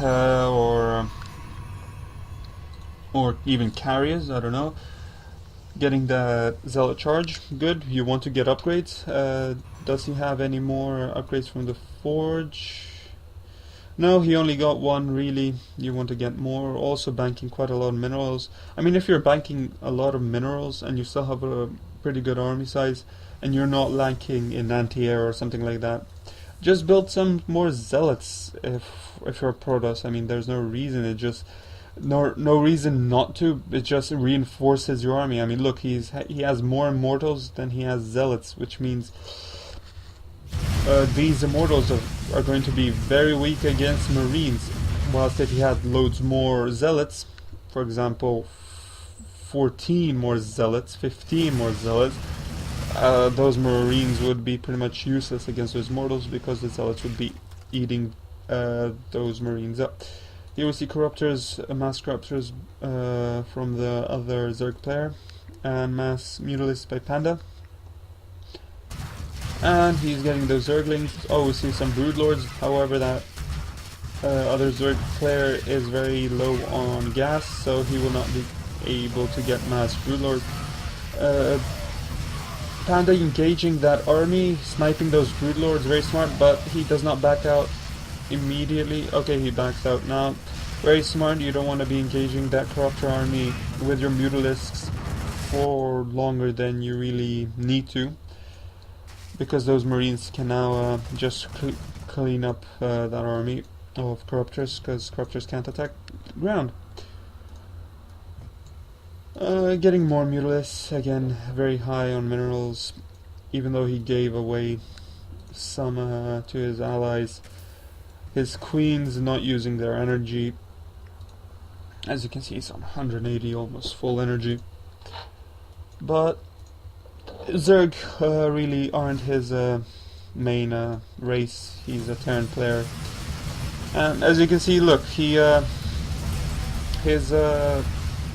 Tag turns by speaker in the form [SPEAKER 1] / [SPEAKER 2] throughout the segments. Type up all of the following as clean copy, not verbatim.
[SPEAKER 1] or even carriers, I don't know. Getting the zealot charge, good. You want to get upgrades. Does he have any more upgrades from the forge? No, he only got one, really. You want to get more. Also banking quite a lot of minerals. I mean, if you're banking a lot of minerals and you still have a pretty good army size and you're not lacking in anti-air or something like that, just build some more zealots if you're a Protoss. I mean, there's no reason. It just no reason not to. It just reinforces your army. I mean, look, he has more immortals than he has zealots, which means these immortals are going to be very weak against marines. Whilst if he had loads more zealots, for example, 14 more zealots, 15 more zealots, those marines would be pretty much useless against those mortals because the zealots would be eating those marines up. Here we see corruptors, mass corruptors from the other Zerg player, and mass mutalists by Panda. And he's getting those Zerglings. Oh, we see some broodlords. However, that other Zerg player is very low on gas, so he will not be able to get mass broodlords. Panda engaging that army, sniping those broodlords, very smart, but he does not back out immediately. Okay, he backs out now. Very smart. You don't want to be engaging that corruptor army with your mutalisks for longer than you really need to, because those marines can now just clean up that army of corruptors, because corruptors can't attack ground. Getting more mutalisks, again very high on minerals, even though he gave away some to his allies. His queens not using their energy. As you can see, he's on 180, almost full energy. But Zerg really aren't his main race. He's a Terran player. And as you can see, look, his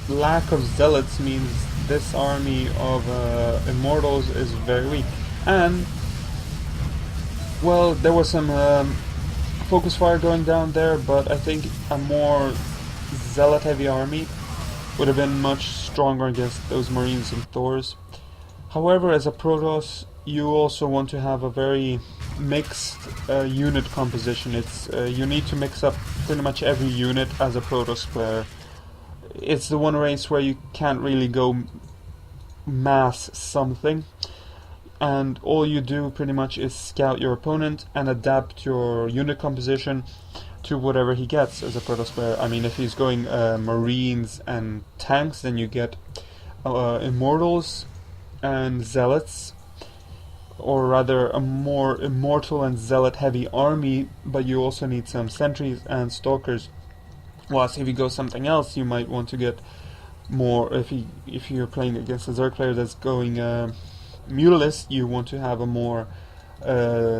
[SPEAKER 1] lack of zealots means this army of immortals is very weak. And, well, there was some focus fire going down there, but I think a more zealot heavy army would have been much stronger against those marines and Thors. However, as a Protoss, you also want to have a very mixed unit composition. It's you need to mix up pretty much every unit as a Protoss player. It's the one race where you can't really go mass something, and all you do pretty much is scout your opponent and adapt your unit composition to whatever he gets as a Protoss player. I mean, if he's going marines and tanks, then you get immortals and zealots, or rather a more immortal and zealot heavy army, but you also need some sentries and stalkers. Whilst if you go something else, you might want to get more. If you're playing against a Zerg player that's going mutalist, you want to have a more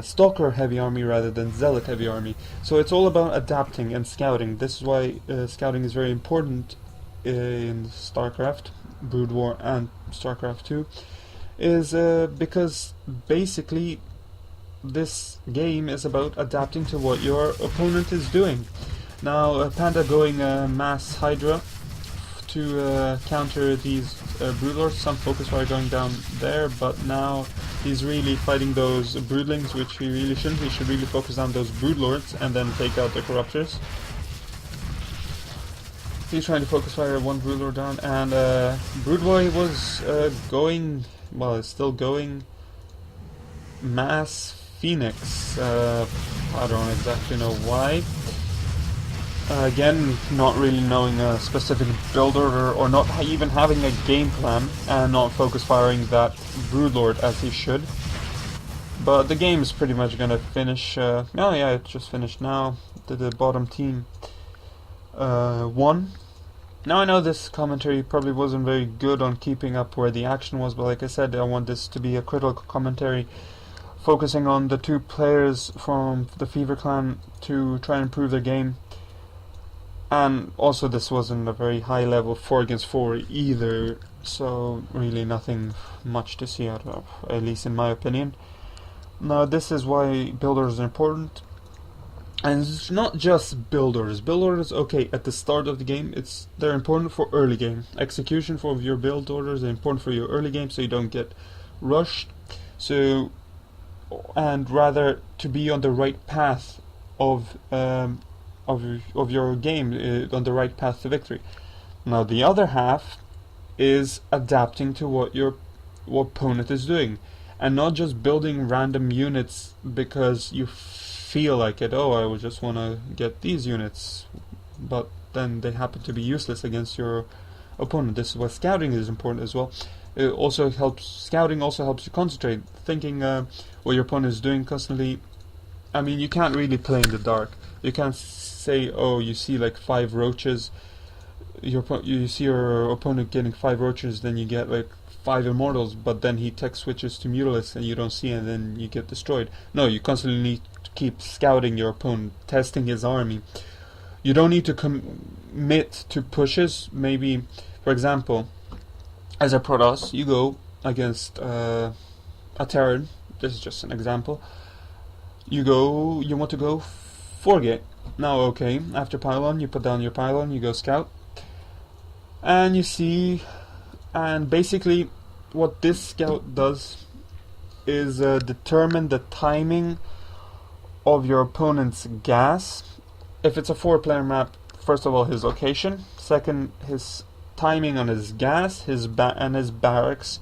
[SPEAKER 1] stalker heavy army rather than zealot heavy army. So it's all about adapting and scouting. This is why scouting is very important in StarCraft, Brood War, and StarCraft 2, is because basically this game is about adapting to what your opponent is doing. Now Panda going mass Hydra to counter these broodlords. Some focus fire going down there, but now he's really fighting those broodlings, which he really shouldn't. He should really focus on those broodlords and then take out the corruptors. He's trying to focus fire one broodlord down, and BroodBoy was going, well, it's still going mass Phoenix. I don't exactly know why. Again, not really knowing a specific build order, or not even having a game plan, and not focus firing that broodlord as he should. But the game is pretty much gonna finish. Oh yeah, it just finished now. The bottom team won. Now I know this commentary probably wasn't very good on keeping up where the action was, but like I said, I want this to be a critical commentary, focusing on the two players from the Fever Clan to try and improve their game. And also, this wasn't a very high level 4 against 4 either, so really nothing much to see out of, at least in my opinion. Now this is why builders are important. And it's not just build orders. Build orders, okay, at the start of the game, they're important for early game. Execution for your build orders are important for your early game, so you don't get rushed. So, and rather to be on the right path of your game, on the right path to victory. Now, the other half is adapting to what your opponent is doing, and not just building random units because you feel like it. Oh, I would just want to get these units, but then they happen to be useless against your opponent. This is why scouting is important as well. It also helps. Scouting also helps you concentrate, thinking what your opponent is doing constantly. I mean, you can't really play in the dark. You can't say, oh, you see like 5 roaches. You see your opponent getting 5 roaches, then you get like 5 immortals, but then he tech switches to Mutalisk and you don't see it, and then you get destroyed. No, you constantly need to keep scouting your opponent, testing his army. You don't need to commit to pushes. Maybe, for example, as a Protoss, you go against a Terran. This is just an example. You want to go 4-gate. Now, okay, after pylon, you put down your pylon, you go scout. And you see, and basically what this scout does is determine the timing of your opponent's gas. If it's a 4-player map, first of all, his location, second, his timing on his gas, and his barracks,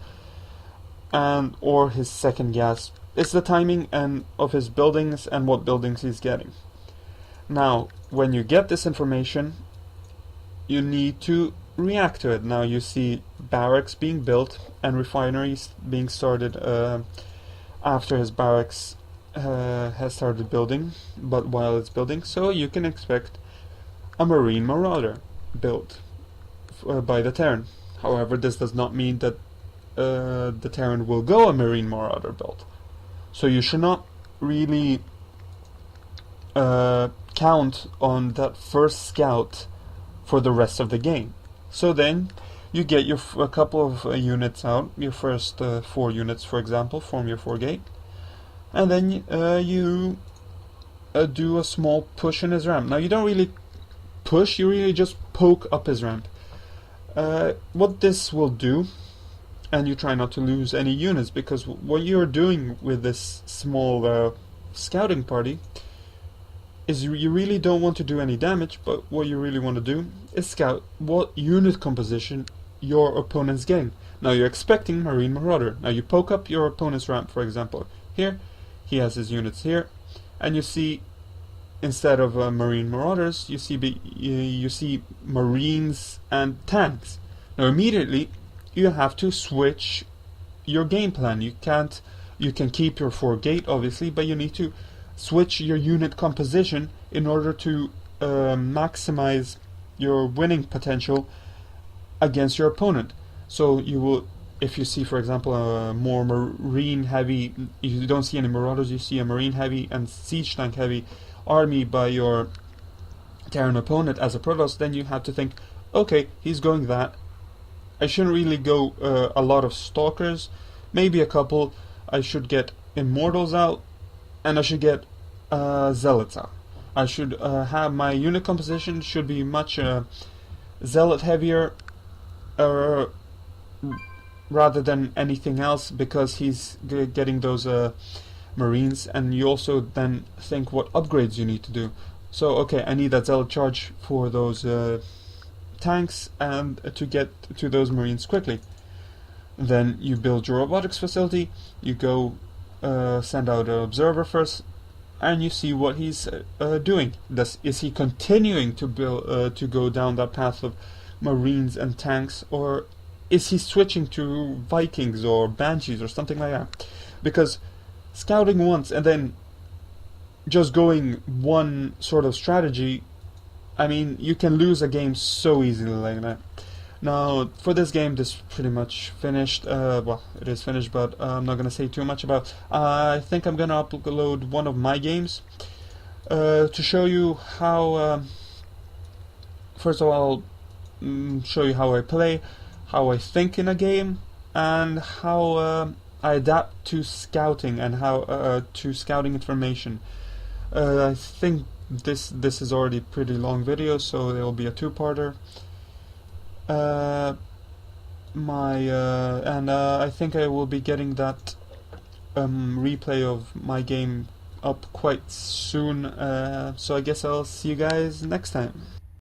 [SPEAKER 1] and or his second gas. It's the timing and of his buildings and what buildings he's getting. Now, when you get this information, you need to react to it. Now you see barracks being built and refineries being started after his barracks has started building, but while it's building, so you can expect a Marine Marauder built by the Terran. However, this does not mean that the Terran will go a Marine Marauder build. So you should not really count on that first scout for the rest of the game. So then you get a couple of units out, your first 4 units, for example, form your 4-gate, and then you do a small push in his ramp. Now you don't really push, you really just poke up his ramp. What this will do, and you try not to lose any units, because what you're doing with this small scouting party is you really don't want to do any damage, but what you really want to do is scout what unit composition your opponent's getting. Now you're expecting Marine Marauder. Now you poke up your opponent's ramp, for example. Here, he has his units here, and you see, instead of Marine Marauders, you see Marines and tanks. Now immediately, you have to switch your game plan. You can keep your 4-gate, obviously, but you need to switch your unit composition in order to maximize your winning potential against your opponent. So you will, if you see, for example, a more marine heavy, you don't see any marauders, you see a marine heavy and siege tank heavy army by your Terran opponent as a Protoss, then you have to think, okay, he's going that. I shouldn't really go a lot of stalkers, maybe a couple. I should get immortals out, and I should get zealots out. I should have my unit composition should be much zealot heavier rather than anything else, because he's getting those marines, and you also then think what upgrades you need to do. So okay, I need that zealot charge for those tanks and to get to those marines quickly. Then you build your robotics facility, you go send out an observer first, and you see what he's doing. Is he continuing to build to go down that path of marines and tanks, or is he switching to Vikings or Banshees or something like that? Because scouting once and then just going one sort of strategy, I mean, you can lose a game so easily like that. Now, for this game, this is pretty much finished. Well, it is finished, but I'm not going to say too much about. I think I'm going to upload one of my games to show you how. First of all, show you how I play, how I think in a game, and how I adapt to scouting and how to scouting information. I think this is already a pretty long video, so it will be a two-parter. I think I will be getting that replay of my game up quite soon. So I guess I'll see you guys next time.